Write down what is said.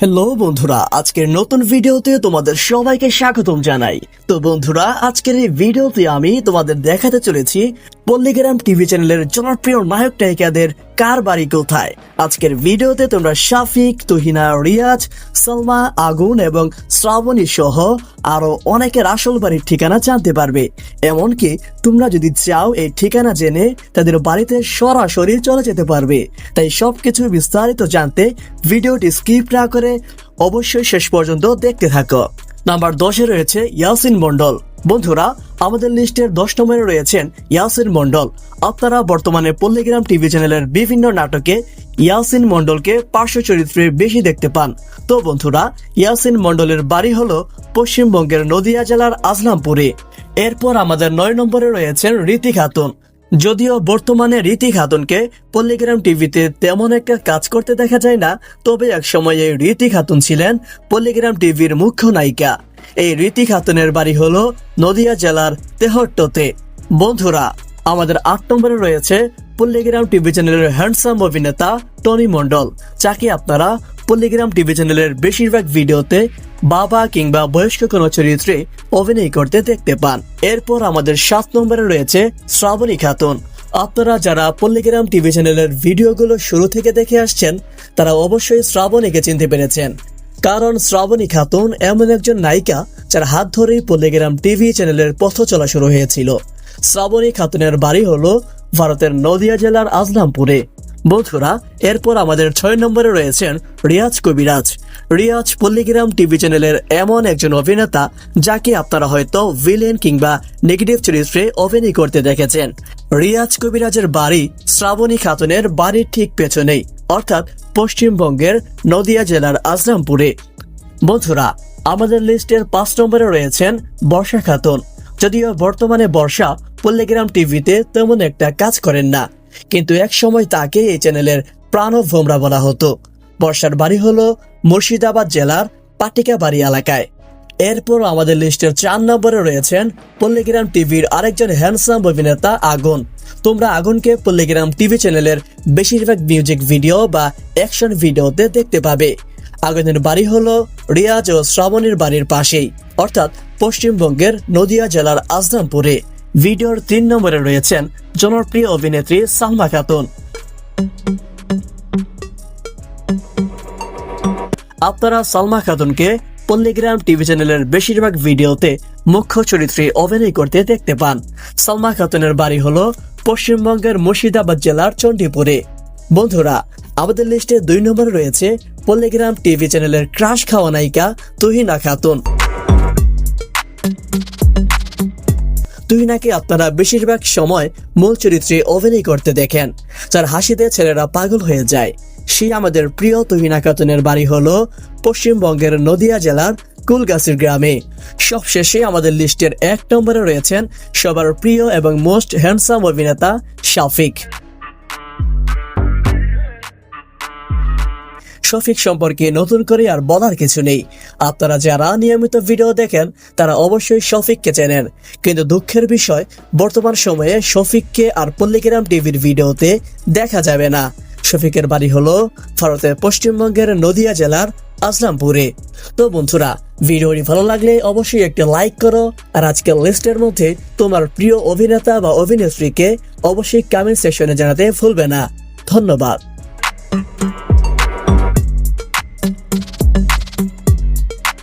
Hello বন্ধুরা, আজকের নতুন ভিডিওতে তোমাদের সবাইকে স্বাগতম জানাই। তো বন্ধুরা, আজকের এই ভিডিওতে আমি তোমাদের দেখাতে চলেছি পল্লীগ্রাম টিভি চ্যানেলের জনপ্রিয় নায়ক নায়িকাদের কার বাড়ি কোথায়। আজকের ভিডিওতে তোমরা শাফিক, তুহিনা, রিয়াজ, সালমা, আগুন এবং শ্রাবণী সহ আরো অনেকের আসল বাড়ির ঠিকানা জানতে পারবে। এমনকি তোমরা যদি চাও এই ঠিকানা জেনে তাদের বাড়িতে সরাসরি চলে যেতে পারবে। তাই সবকিছু বিস্তারিত জানতে ভিডিওটি স্কিপ না করে অবশ্যই শেষ পর্যন্ত দেখতে থাকো। নাম্বার 10-এ রয়েছে ইয়াসিন মন্ডল। বন্ধুরা, আমাদের লিস্টের 10 নম্বরে রয়েছেন ইয়াসিন মন্ডল। আপনারা বর্তমানে পল্লীগ্রাম টিভি চ্যানেলের বিভিন্ন নাটকে ইয়াসিন মন্ডলকে পার্শ্ব চরিত্রে বেশি দেখতে পান। তো বন্ধুরা, ইয়াসিন মন্ডলের বাড়ি হলো পশ্চিমবঙ্গের নদিয়া জেলার আজলামপুরে। এরপর আমাদের 9 নম্বরে রয়েছেন রীতি খাতুন। যদিও বর্তমানে রীতি খাতুনকে পল্লীগ্রাম টিভিতে তেমন একটা কাজ করতে দেখা যায় না, তবে এক সময়ে রীতি খাতুন ছিলেন পল্লীগ্রাম টিভির মুখ্য নায়িকা। এই রীতি খাতুনের বাড়ি হলো নদিয়া জেলার তেহট্টতে। বন্ধুরা, আমাদের 8 নম্বরে রয়েছে পল্লীগ্রাম টিভি চ্যানেলের হ্যান্ডসাম অভিনেতা টনি মন্ডল, যাকে আপনারা পল্লীগ্রাম টিভি চ্যানেলের বেশিরভাগ ভিডিওতে বাবা কিংবা বয়স্ক কোনো চরিত্রে অভিনয় করতে দেখতে পান। এরপর আমাদের 7 নম্বরে রয়েছে শ্রাবণী খাতুন। আপনারা যারা পল্লীগ্রাম টিভি চ্যানেলের ভিডিওগুলো শুরু থেকে দেখে আসছেন, তারা অবশ্যই শ্রাবণীকে চিনতে পেরেছেন, কারণ শ্রাবণী খাতুন এমন একজন নায়িকা যার হাত ধরেই পল্লীগ্রাম টিভি চ্যানেলের পথ চলা শুরু হয়েছিল। শ্রাবণী খাতুনের বাড়ি হলো ভারতের নদিয়া জেলার আজলামপুরে। বন্ধুরা, এরপর আমাদের 6 নম্বরে রয়েছেন রিয়াজ কবিরাজ। রিয়াজ পল্লীগ্রাম টিভি চ্যানেলের এমন একজন অভিনেতা যাকে আপনারা হয়তো ভিলেন কিংবা নেগেটিভ চরিত্রে অভিনয় করতে দেখেছেন। রিয়াজ কবিরাজের বাড়ি শ্রাবণী খাতুনের বাড়ির ঠিক পেছনেই, অর্থাৎ পশ্চিমবঙ্গের নদিয়া জেলার আজলামপুরে। বন্ধুরা, আমাদের লিস্টের 5 নম্বরে রয়েছেন বর্ষা খাতুন। যদিও বর্তমানে বর্ষা পল্লীগ্রাম টিভিতে তেমন একটা কাজ করেন না, কিন্তু এক সময় তাকে এই চ্যানেলের প্রাণভোমরা বলা হতো। বর্ষার বাড়ি হলো মুর্শিদাবাদ জেলার পাটিকাবাড়ি এলাকায়। এরপর আমাদের লিস্টের 4 নম্বরে রয়েছেন পল্লীগ্রাম টিভির আরেকজন হ্যান্ডসাম অভিনেতা আগুন। তোমরা আগুনকে পল্লীগ্রাম টিভি চ্যানেলের বেশিরভাগ মিউজিক ভিডিও বা অ্যাকশন ভিডিওতে দেখতে পাবে। আগুনের বাড়ি হলো রিয়াজ ও শ্রাবণীর বাড়ির পাশেই, অর্থাৎ পশ্চিমবঙ্গের নদিয়া জেলার আজলামপুরে। ভিডিওর 3 নম্বরে রয়েছেন জনপ্রিয় অভিনেত্রী সালমা খাতুন। আপনারা সালমা খাতুনকে পল্লীগ্রাম টিভি চ্যানেলের বেশিরভাগ ভিডিওতে মুখ্য চরিত্রে অভিনয় করতে দেখতে পান। সালমা খাতুনের বাড়ি হলো পশ্চিমবঙ্গের মুর্শিদাবাদ জেলার চণ্ডীপুরে। বন্ধুরা, আমাদের লিস্টে 2 নম্বরে রয়েছে পল্লীগ্রাম টিভি চ্যানেলের ক্রাশ খাওয়া নায়িকা তুহিনা খাতুন। তুহিনাকে আপনারা বেশিরভাগ সময় মূল চরিত্রে অভিনয় করতে দেখেন, যার হাসিতে ছেলেরা পাগল হয়ে যায়। সেই আমাদের প্রিয় তুহিনা খাতুনের বাড়ি হলো পশ্চিমবঙ্গের নদিয়া জেলার কুলগাছির গ্রামে। সবশেষে আমাদের লিস্টের 1 নম্বরে রয়েছেন সবার প্রিয় এবং মোস্ট হ্যান্ডসাম অভিনেতা শাফিক। শফিক সম্পর্কে নতুন করে আর বলার কিছু নেই। আপনারা যারা নিয়মিত ভিডিও দেখেন তারা অবশ্যই শফিককে চেনেন, কিন্তু দুঃখের বিষয় বর্তমান সময়ে শফিককে আর পল্লীগ্রাম টিভির ভিডিওতে দেখা যাবে না। শফিকের বাড়ি হলো ভারতের পশ্চিমবঙ্গের নদিয়া জেলার আজলামপুরে। তো বন্ধুরা, ভিডিওটি ভালো লাগলে অবশ্যই একটা লাইক করো, আর আজকের লিস্টের মধ্যে তোমার প্রিয় অভিনেতা বা অভিনেত্রীকে অবশ্যই কমেন্ট সেকশনে জানাতে ভুলবে না। ধন্যবাদ।